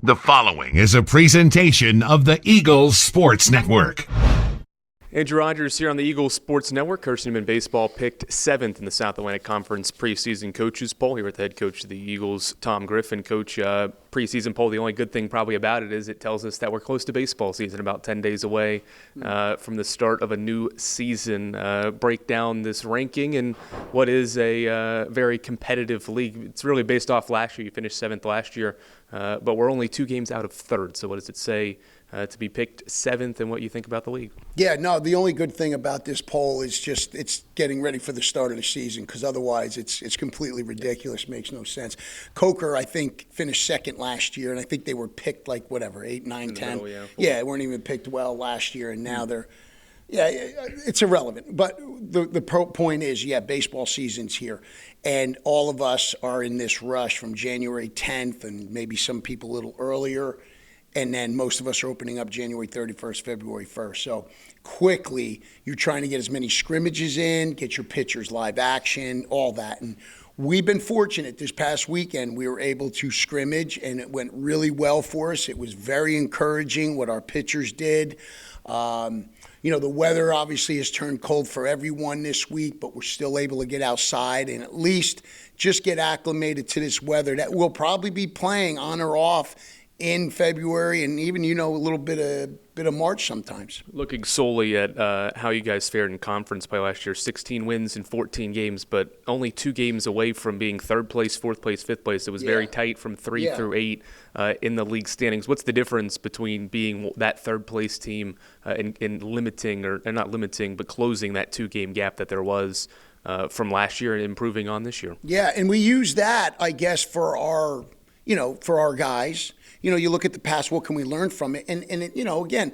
The following is a presentation of the Eagles Sports Network. Andrew Rogers here on the Eagles Sports Network. Carson-Newman baseball picked 7th in the South Atlantic Conference preseason coaches poll. Here with the head coach of the Eagles, Tom Griffin. Coach, preseason poll, the only good thing probably about it is it tells us that we're close to baseball season, about 10 days away from the start of a new season. Break down this ranking and what is a very competitive league. It's really based off last year. You finished 7th last year, but we're only 2 games out of 3rd. So what does it say to be picked 7th and what you think about the league? Yeah, no, the only good thing about this poll is just it's getting ready for the start of the season, because otherwise it's completely ridiculous, makes no sense. Coker, I think, finished 2nd last year, and I think they were picked 8, 9, 10. Middle, yeah, they weren't even picked well last year, and now they're – yeah, it's irrelevant. But the point is, baseball season's here, and all of us are in this rush from January 10th and maybe some people a little earlier. And then most of us are opening up January 31st, February 1st. So quickly, you're trying to get as many scrimmages in, get your pitchers live action, all that. And we've been fortunate this past weekend. We were able to scrimmage, and it went really well for us. It was very encouraging what our pitchers did. The weather obviously has turned cold for everyone this week, but we're still able to get outside and at least just get acclimated to this weather that we'll probably be playing on or off in February and even, a little bit of March sometimes. Looking solely at how you guys fared in conference play last year, 16 wins in 14 games, but only 2 games away from being 3rd place, 4th place, 5th place. It was very tight from 3 through 8 in the league standings. What's the difference between being that 3rd place team and limiting, or not limiting, but closing that 2-game gap that there was from last year and improving on this year? Yeah, and we use that, I guess, for our guys. You look at the past, what can we learn from it? And again,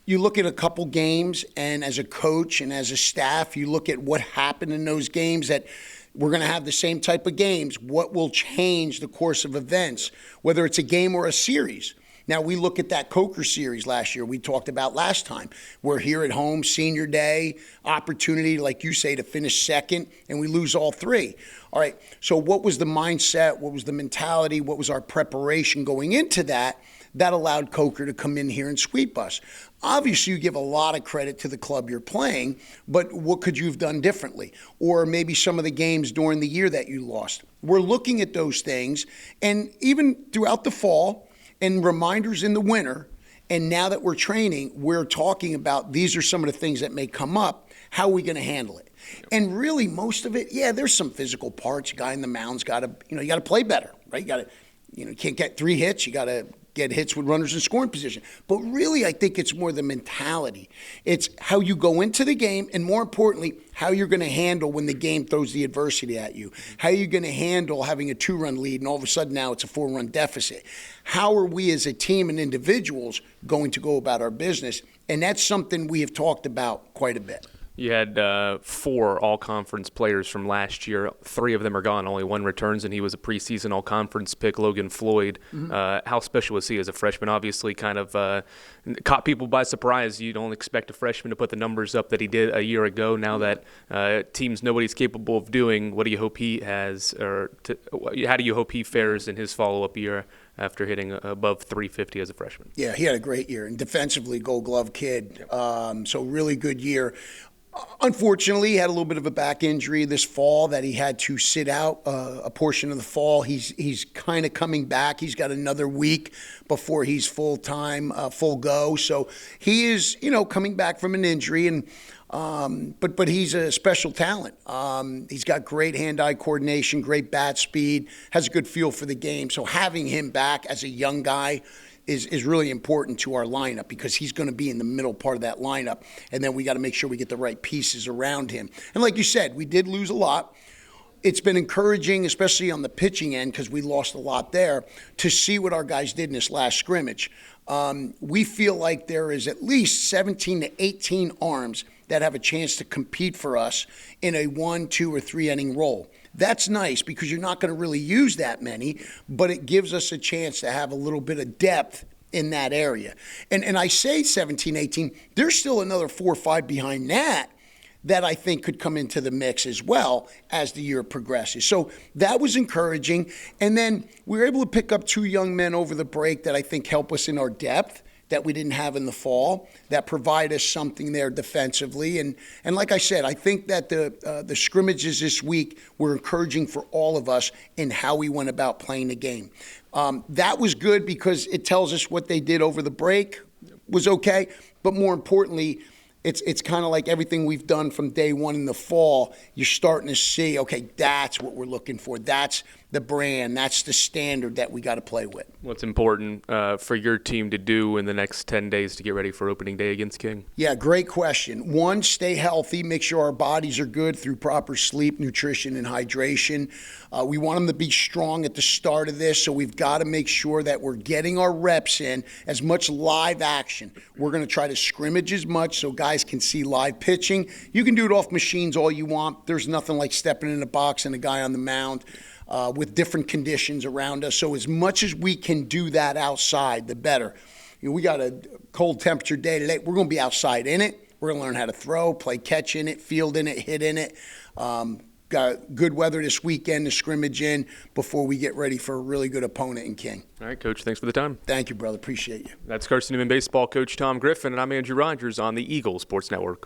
you look at a couple games, and as a coach and as a staff, you look at what happened in those games, that we're going to have the same type of games. What will change the course of events, whether it's a game or a series? Now, we look at that Coker series last year we talked about last time. We're here at home, senior day, opportunity, like you say, to finish 2nd, and we lose all 3. All right, so what was the mindset? What was the mentality? What was our preparation going into that allowed Coker to come in here and sweep us? Obviously, you give a lot of credit to the club you're playing, but what could you have done differently? Or maybe some of the games during the year that you lost. We're looking at those things, and even throughout the fall and reminders in the winter, and now that we're training, we're talking about these are some of the things that may come up. How are we going to handle it? And really, most of it, there's some physical parts. Guy in the mound's got to, you got to play better, right? You got to, you can't get 3 hits. You got to get hits with runners in scoring position. But really, I think it's more the mentality. It's how you go into the game, and more importantly, how you're going to handle when the game throws the adversity at you. How you're going to handle having a 2-run lead, and all of a sudden now it's a 4-run deficit. How are we as a team and individuals going to go about our business? And that's something we have talked about quite a bit. You had 4 all-conference players from last year. 3 of them are gone. Only 1 returns, and he was a preseason all-conference pick, Logan Floyd. How special was he as a freshman? Obviously kind of caught people by surprise. You don't expect a freshman to put the numbers up that he did a year ago. Now that teams nobody's capable of doing, what do you hope he has, how do you hope he fares in his follow-up year after hitting above 350 as a freshman? Yeah, he had a great year, and defensively, Gold Glove kid. So really good year. Unfortunately, he had a little bit of a back injury this fall that he had to sit out a portion of the fall. He's kind of coming back. He's got another week before he's full-time, full go. So he is, coming back from an injury, and but he's a special talent. He's got great hand-eye coordination, great bat speed, has a good feel for the game. So having him back as a young guy is really important to our lineup, because he's going to be in the middle part of that lineup, and then we got to make sure we get the right pieces around him. And like you said, we did lose a lot. It's been encouraging, especially on the pitching end, because we lost a lot there, to see what our guys did in this last scrimmage. We feel like there is at least 17 to 18 arms that have a chance to compete for us in a 1, 2, or 3 inning role. That's nice, because you're not going to really use that many, but it gives us a chance to have a little bit of depth in that area. And I say 17, 18, there's still another 4 or 5 behind that that I think could come into the mix as well as the year progresses. So that was encouraging. And then we were able to pick up 2 young men over the break that I think help us in our depth that we didn't have in the fall, that provide us something there defensively. And like I said, I think that the scrimmages this week were encouraging for all of us in how we went about playing the game. That was good because it tells us what they did over the break was okay, but more importantly, it's kind of like everything we've done from day one in the fall. You're starting to see, okay, that's what we're looking for. That's the brand. That's the standard that we got to play with. What's important for your team to do in the next 10 days to get ready for opening day against King? Yeah, great question. 1, stay healthy. Make sure our bodies are good through proper sleep, nutrition, and hydration. We want them to be strong at the start of this, so we've got to make sure that we're getting our reps in, as much live action. We're going to try to scrimmage as much so guys can see live pitching. You can do it off machines all you want. There's nothing like stepping in a box and a guy on the mound with different conditions around us. So as much as we can do that outside, the better. You know, we got a cold temperature day today. We're going to be outside in it. We're going to learn how to throw, play catch in it, field in it, hit in it. Got good weather this weekend to scrimmage in before we get ready for a really good opponent in King. All right, Coach, thanks for the time. Thank you, brother. Appreciate you. That's Carson-Newman baseball coach Tom Griffin, and I'm Andrew Rogers on the Eagle Sports Network.